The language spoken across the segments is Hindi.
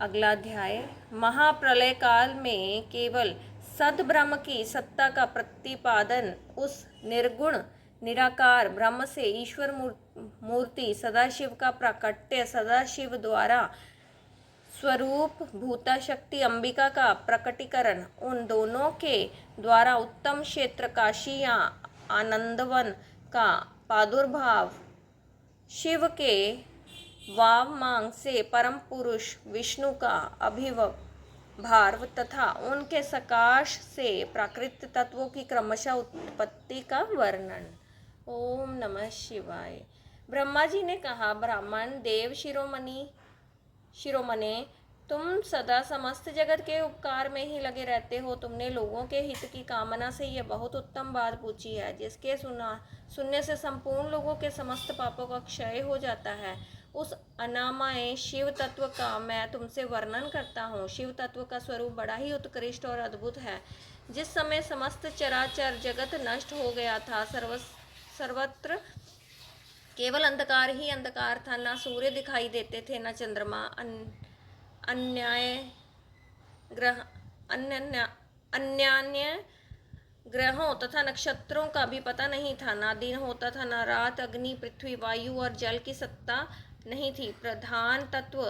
अगला अध्याय। महाप्रलय काल में केवल सद्ब्रह्म की सत्ता का प्रतिपादन उस निर्गुण निराकार ब्रह्म से ईश्वर मूर्ति सदाशिव का प्राकट्य, सदाशिव द्वारा स्वरूप भूता शक्ति अंबिका का प्रकटीकरण, उन दोनों के द्वारा उत्तम क्षेत्र काशी या आनंदवन का प्रादुर्भाव, शिव के वाममांग से परम पुरुष विष्णु का आविर्भाव तथा उनके सकाश से प्राकृत तत्वों की क्रमशः उत्पत्ति का वर्णन। ओम नमः शिवाय। ब्रह्मा जी ने कहा, ब्राह्मण देव शिरोमणे, तुम सदा समस्त जगत के उपकार में ही लगे रहते हो। तुमने लोगों के हित की कामना से यह बहुत उत्तम बात पूछी है, जिसके सुनने से संपूर्ण लोगों के समस्त पापों का क्षय हो जाता है। उस अनामय शिव तत्व का मैं तुमसे वर्णन करता हूँ। शिव तत्व का स्वरूप बड़ा ही उत्कृष्ट और अद्भुत है। जिस समय समस्त चराचर जगत नष्ट हो गया था, सर्वत्र केवल अंधकार ही अंधकार था। न सूर्य दिखाई देते थे, न चंद्रमा, अन्य ग्रहों तथा नक्षत्रों का भी पता नहीं था। ना दिन होता था, न रात। अग्नि, पृथ्वी, वायु और जल की सत्ता नहीं थी। प्रधान तत्व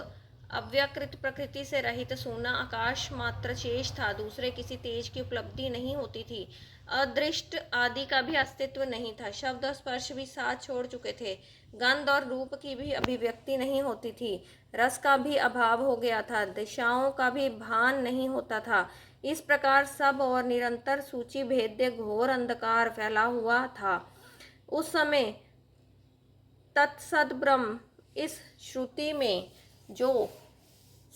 अव्यकृत प्रकृति से रहित सूना आकाश मात्र शेष था। दूसरे किसी तेज की उपलब्धि नहीं होती थी। अदृष्ट आदि का भी अस्तित्व नहीं था। शब्द और स्पर्श भी साथ छोड़ चुके थे। गंध और रूप की भी अभिव्यक्ति नहीं होती थी। रस का भी अभाव हो गया था। दिशाओं का भी भान नहीं होता था। इस प्रकार सब और निरंतर सूची भेद्य घोर अंधकार फैला हुआ था। उस समय तत्सद ब्रह्म, इस श्रुति में जो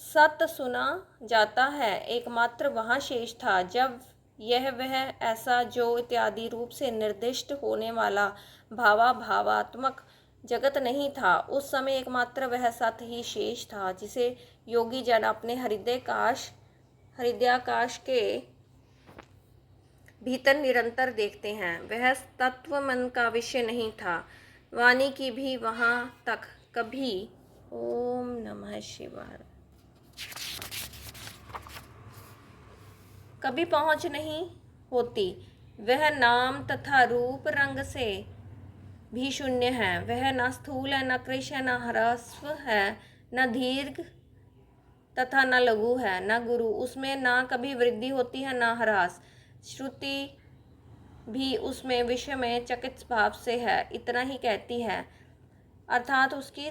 सत्य सुना जाता है, एकमात्र वहाँ शेष था। जब यह वह ऐसा जो इत्यादि रूप से निर्दिष्ट होने वाला भावात्मक जगत नहीं था, उस समय एकमात्र वह सत्य ही शेष था, जिसे योगी जन अपने हृदयाकाश के भीतर निरंतर देखते हैं। वह तत्व मन का विषय नहीं था। वाणी की भी वहाँ तक कभी ओम नमः शिवाय कभी पहुँच नहीं होती। वह नाम तथा रूप रंग से भी शून्य है। वह न स्थूल है, न कृश है, न ह्रस्व है, न दीर्घ तथा न लघु है, न गुरु। उसमें न कभी वृद्धि होती है, न ह्रास। श्रुति भी उसमें विषय में चकित भाव से है, इतना ही कहती है, अर्थात उसकी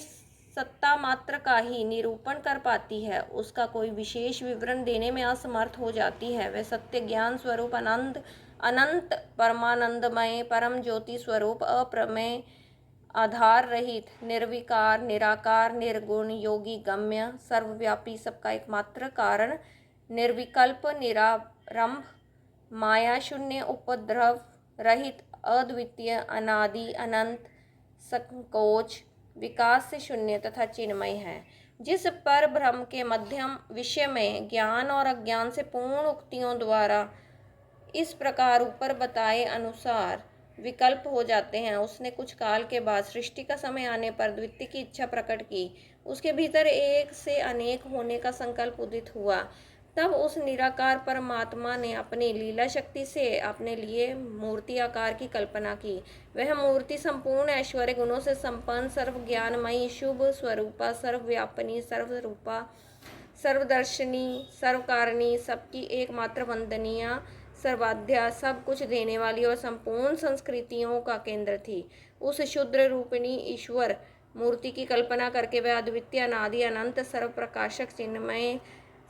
सत्ता मात्र का ही निरूपण कर पाती है। उसका कोई विशेष विवरण देने में असमर्थ हो जाती है। वह सत्य ज्ञान स्वरूप अनंत परमानंदमय परम ज्योति स्वरूप अप्रमेय, आधार रहित, निर्विकार, निराकार, निर्गुण, योगी गम्य, सर्वव्यापी, सबका एकमात्र कारण, निर्विकल्प, निरारंभ, माया शून्य, उपद्रव रहित, अद्वितीय, अनादि, अनंत, संकोच विकास से शून्य तथा चिन्मय है। जिस पर ब्रह्म के मध्यम विषय में ज्ञान और अज्ञान से पूर्ण उक्तियों द्वारा इस प्रकार ऊपर बताए अनुसार विकल्प हो जाते हैं, उसने कुछ काल के बाद सृष्टि का समय आने पर द्वितीय की इच्छा प्रकट की। उसके भीतर एक से अनेक होने का संकल्प उदित हुआ। तब उस निराकार परमात्मा ने अपनी लीला शक्ति से अपने लिए मूर्ति आकार की कल्पना की। वह मूर्ति संपूर्ण ऐश्वर्य गुणों से संपन्न, सर्व ज्ञानमयी, शुभ स्वरूपा, सर्वव्यापिनी, सर्वरूपा, सर्वदर्शनी, सर्वकारिणी, सबकी एकमात्र वंदनीय, सर्वाध्या, सब कुछ देने वाली और संपूर्ण संस्कृतियों का केंद्र थी। उस शुद्र रूपिणी ईश्वर मूर्ति की कल्पना करके वह अद्वितीय, अनादि, अनंत, सर्व प्रकाशक, चिन्मय,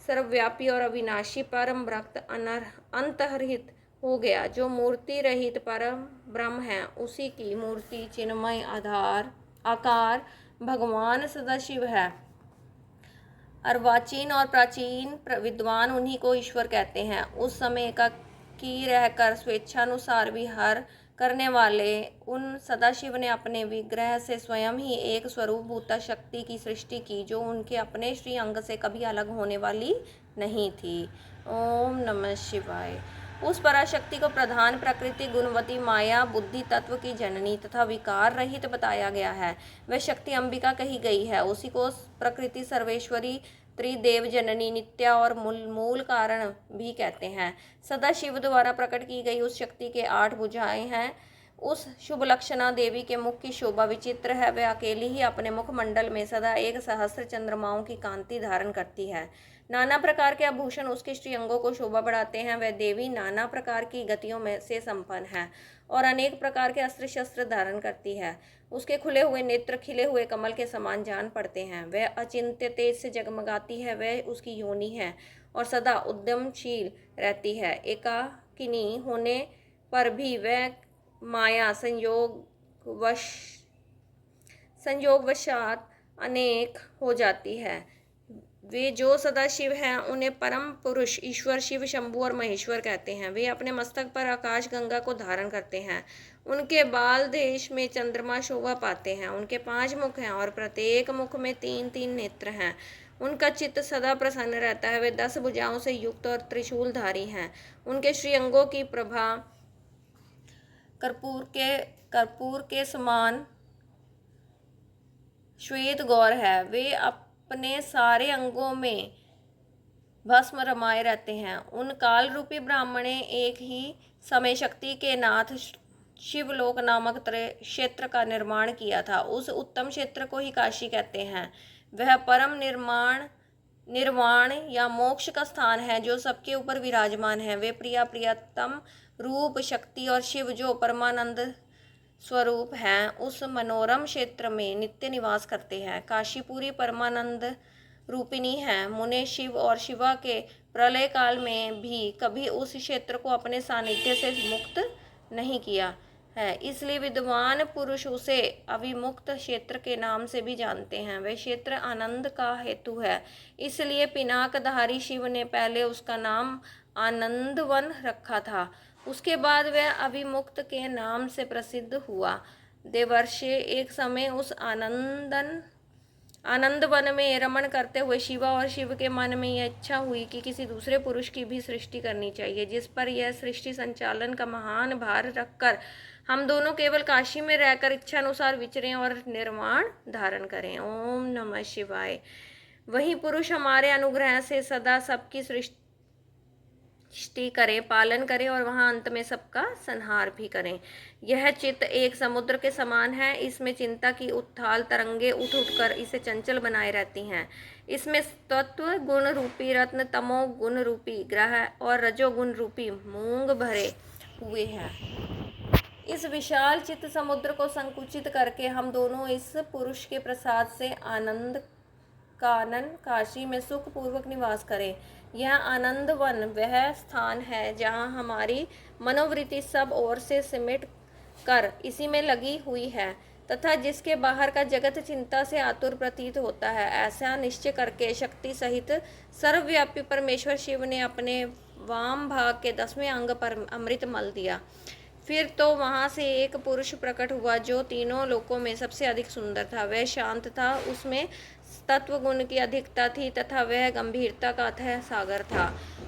सर्वव्यापी और अविनाशी परम भक्त अंतर्हित हो गया। जो मूर्ति रहित परम ब्रह्म है, उसी की मूर्ति, चिन्मय, आकार भगवान सदाशिव है। अर्वाचीन और प्राचीन विद्वान उन्हीं को ईश्वर कहते हैं। उस समय एकाकी रहकर स्वेच्छानुसार विहार करने वाले उन सदाशिव ने अपने विग्रह से स्वयं ही एक स्वरूप भूता शक्ति की सृष्टि की, जो उनके अपने श्री अंग से कभी अलग होने वाली नहीं थी। ओम नमः शिवाय। उस पराशक्ति को प्रधान प्रकृति, गुणवती, माया, बुद्धि तत्व की जननी तथा विकार रहित बताया गया है। वह शक्ति अंबिका कही गई है। उसी को प्रकृति सर्वेश्वरी त्रिदेव जननी, नित्या और मूल कारण भी कहते हैं। सदा शिव द्वारा प्रकट की गई उस शक्ति के 8 भुजाएं हैं। उस शुभ लक्षणा देवी के मुख की शोभा विचित्र है। वह अकेली ही अपने मुखमंडल में सदा 1 सहस्त्र चंद्रमाओं की कांति धारण करती है। नाना प्रकार के आभूषण उसके श्रीअंगों को शोभा बढ़ाते हैं। वह देवी नाना प्रकार की गतियों में से संपन्न है और अनेक प्रकार के अस्त्र शस्त्र धारण करती है। उसके खुले हुए नेत्र खिले हुए कमल के समान जान पड़ते हैं। वह अचिंत्य तेज से जगमगाती है। वह उसकी योनि है और सदा उद्यमशील रहती है। एकाकिनी होने पर भी वह माया संयोगवशात अनेक हो जाती है। वे जो सदा शिव हैं उन्हें परम पुरुष ईश्वर शिव, शंभु और महेश्वर कहते हैं। वे अपने मस्तक पर आकाश गंगा को धारण करते हैं। उनके बाल देश में चंद्रमा शोभा पाते हैं। उनके 5 मुख हैं और प्रत्येक मुख में 3-3 नेत्र हैं। उनका चित्त सदा प्रसन्न रहता है। वे 10 भुजाओं से युक्त और त्रिशूलधारी हैं। उनके श्रीअंगों की प्रभा कर्पूर के समान श्वेत गौर है। वे अपने सारे अंगों में भस्म रमाए रहते हैं। उन काल रूपी ब्राह्मणे एक ही समय शक्ति के नाथ शिवलोक नामक क्षेत्र का निर्माण किया था। उस उत्तम क्षेत्र को ही काशी कहते हैं। वह परम निर्वाण या मोक्ष का स्थान है जो सबके ऊपर विराजमान है। वे प्रियतम रूप शक्ति और शिव जो परमानंद स्वरूप हैं उस मनोरम क्षेत्र में नित्य निवास करते हैं। काशी पूरी परमानंद रूपिणी है। मुने शिव और शिवा के प्रलय काल में भी कभी उस क्षेत्र को अपने सानिध्य से मुक्त नहीं किया है, इसलिए विद्वान पुरुष उसे अविमुक्त क्षेत्र के नाम से भी जानते हैं। वह क्षेत्र आनंद का हेतु है, इसलिए पिनाकधारी शिव ने पहले उसका नाम आनंदवन रखा था। उसके बाद वह अविमुक्त के नाम से प्रसिद्ध हुआ। देवर्षि एक समय उस आनंदवन में रमण करते हुए शिवा और शिव के मन में यह इच्छा हुई कि किसी दूसरे पुरुष की भी सृष्टि करनी चाहिए, जिस पर यह सृष्टि संचालन का महान भार रखकर हम दोनों केवल काशी में रहकर इच्छा अनुसार विचरें और निर्वाण धारण करें। ओम नमः शिवाय। वही पुरुष हमारे अनुग्रह से सदा सबकी सृष्टि करें, पालन करें और वहां अंत में सबका संहार भी करें। यह चित्त एक समुद्र के समान है। इसमें चिंता की उथाल तरंगे उठ उठकर इसे चंचल बनाए रहती हैं। इसमें तत्व गुण रूपी रत्न, तमो गुण रूपी ग्रह और रजोगुण रूपी मूंग भरे हुए हैं। इस विशाल चित्त समुद्र को संकुचित करके हम दोनों इस पुरुष के प्रसाद से आनंद कानन काशी में सुख पूर्वक निवास करें। यह आनंद वन वह स्थान है जहाँ हमारी मनोवृत्ति सब ओर से सिमट कर इसी में लगी हुई है तथा जिसके बाहर का जगत चिंता से आतुर प्रतीत होता है। ऐसा निश्चय करके शक्ति सहित सर्वव्यापी परमेश्वर शिव ने अपने वाम भाग के 10वें अंग पर अमृत मल दिया। फिर तो वहाँ से एक पुरुष प्रकट हुआ जो तीनों लोकों में सबसे अधिक सुंदर था। वह शांत था, उसमें तत्व गुण की अधिकता थी तथा वह गंभीरता का अथाह सागर था।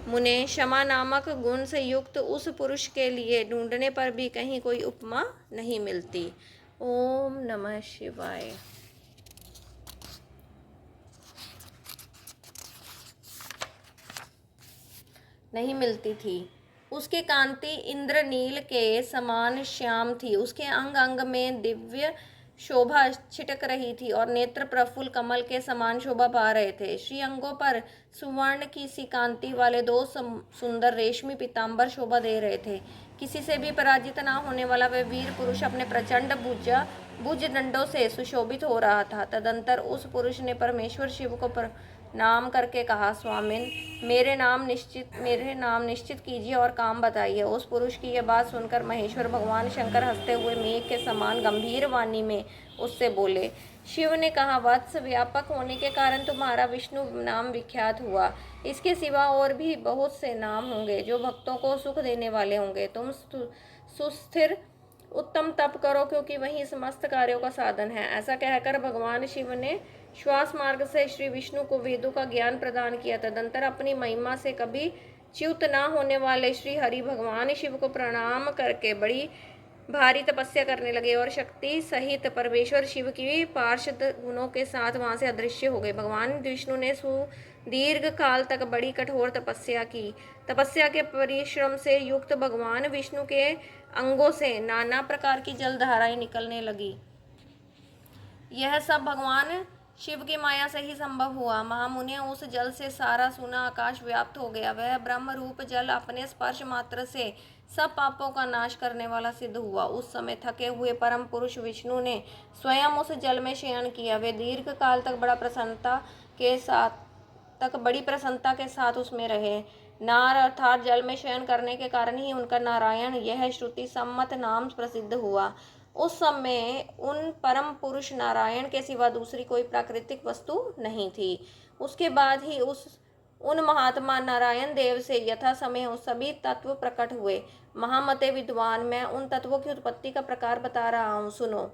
मुने क्षमा नामक गुण से युक्त उस पुरुष के लिए ढूंढने पर भी कहीं कोई उपमा नहीं मिलती। ओम नमः शिवाय। नहीं मिलती थी। उसकी कांति इंद्रनील के समान श्याम थी। उसके अंग अंग में दिव्य शोभा छिटक रही थी और नेत्र प्रफुल्ल कमल के समान शोभा पा रहे थे। श्री अंगों पर सुवर्ण की सी कांति वाले 2 सुंदर रेशमी पीताम्बर शोभा दे रहे थे। किसी से भी पराजित न होने वाला वह वीर पुरुष अपने प्रचंड भुज दंडों से सुशोभित हो रहा था। तदंतर उस पुरुष ने परमेश्वर शिव को नाम करके कहा, स्वामिन मेरे नाम निश्चित कीजिए और काम बताइए। उस पुरुष की यह बात सुनकर महेश्वर भगवान शंकर हंसते हुए मेघ के समान गंभीर वाणी में उससे बोले। शिव ने कहा, वत्स व्यापक होने के कारण तुम्हारा विष्णु नाम विख्यात हुआ। इसके सिवा और भी बहुत से नाम होंगे जो भक्तों को सुख देने वाले होंगे। तुम सुस्थिर उत्तम तप करो क्योंकि वही समस्त कार्यों का साधन है। ऐसा कहकर भगवान शिव ने श्वास मार्ग से श्री विष्णु को वेदों का ज्ञान प्रदान किया। तदंतर अपनी महिमा से कभी च्युत न होने वाले श्री हरि भगवान शिव को प्रणाम करके बड़ी भारी तपस्या करने लगे और शक्ति सहित परमेश्वर शिव की पार्षद गुणों के साथ वहां से अदृश्य हो गए। भगवान विष्णु ने सुदीर्घ काल तक बड़ी कठोर तपस्या की। तपस्या के परिश्रम से युक्त भगवान विष्णु के अंगों से नाना प्रकार की जलधाराएं निकलने लगी। यह सब भगवान शिव की माया से ही संभव हुआ। महामुनि, उस जल से सारा सूना आकाश व्याप्त हो गया। वह ब्रह्म रूप जल अपने स्पर्श मात्र से सब पापों का नाश करने वाला सिद्ध हुआ। उस समय थके हुए परम पुरुष विष्णु ने स्वयं उस जल में शयन किया। वे दीर्घ काल तक बड़ी प्रसन्नता के साथ उसमें रहे। नार अर्थात जल में शयन करने के कारण ही उनका नारायण यह श्रुति सम्मत नाम प्रसिद्ध हुआ। उस समय उन परम पुरुष नारायण के सिवा दूसरी कोई प्राकृतिक वस्तु नहीं थी। उसके बाद ही उन महात्मा नारायण देव से यथा समय उस सभी तत्व प्रकट हुए। महामते विद्वान, मैं उन तत्वों की उत्पत्ति का प्रकार बता रहा हूँ, सुनो।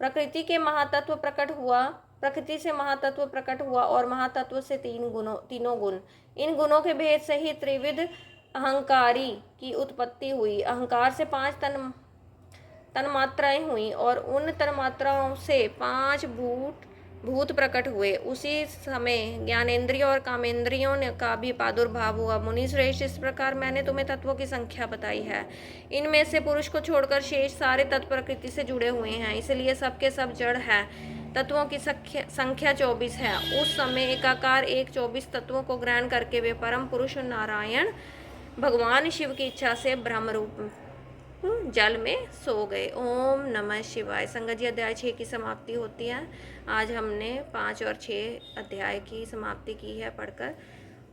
प्रकृति से महातत्व प्रकट हुआ और महातत्व से तीनों गुण। इन गुणों के भेद से ही त्रिविध अहंकारी की उत्पत्ति हुई। अहंकार से 5 तन्मात्राएं हुई और उन तन्मात्राओं से 5 भूत प्रकट हुए। उसी समय ज्ञानेंद्रियों और कामेंद्रियों का भी प्रादुर्भाव हुआ। मुनि श्रेष्ठ, इस प्रकार मैंने तुम्हें तत्वों की संख्या बताई है। इनमें से पुरुष को छोड़कर शेष सारे तत्व प्रकृति से जुड़े हुए हैं, इसलिए सबके सब जड़ है। तत्वों की संख्या 24 है। उस समय एकाकार 24 तत्वों को ग्रहण करके वे परम पुरुष नारायण भगवान शिव की इच्छा से ब्रह्म रूप जल में सो गए। ओम नमः शिवाय। संगत जी, अध्याय 6 की समाप्ति होती है। आज हमने 5 और 6 अध्याय की समाप्ति की है पढ़कर।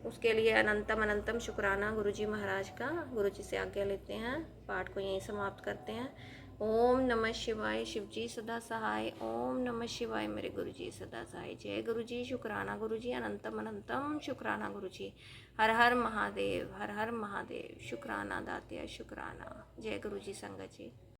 उसके लिए अनंतम अनंतम शुक्राना गुरुजी महाराज का। गुरुजी से आज्ञा लेते हैं, पाठ को यहीं समाप्त करते हैं। ओम नमः शिवाय। शिवजी सदा सहाय। ओम नमः शिवाय। मेरे गुरुजी सदा सहाय। जय गुरुजी। शुक्राना गुरुजी। अनंतम अनंतम शुक्राना गुरुजी। हर हर महादेव, हर हर महादेव। शुक्राना दात्या, शुक्राना। जय गुरुजी संगत जी।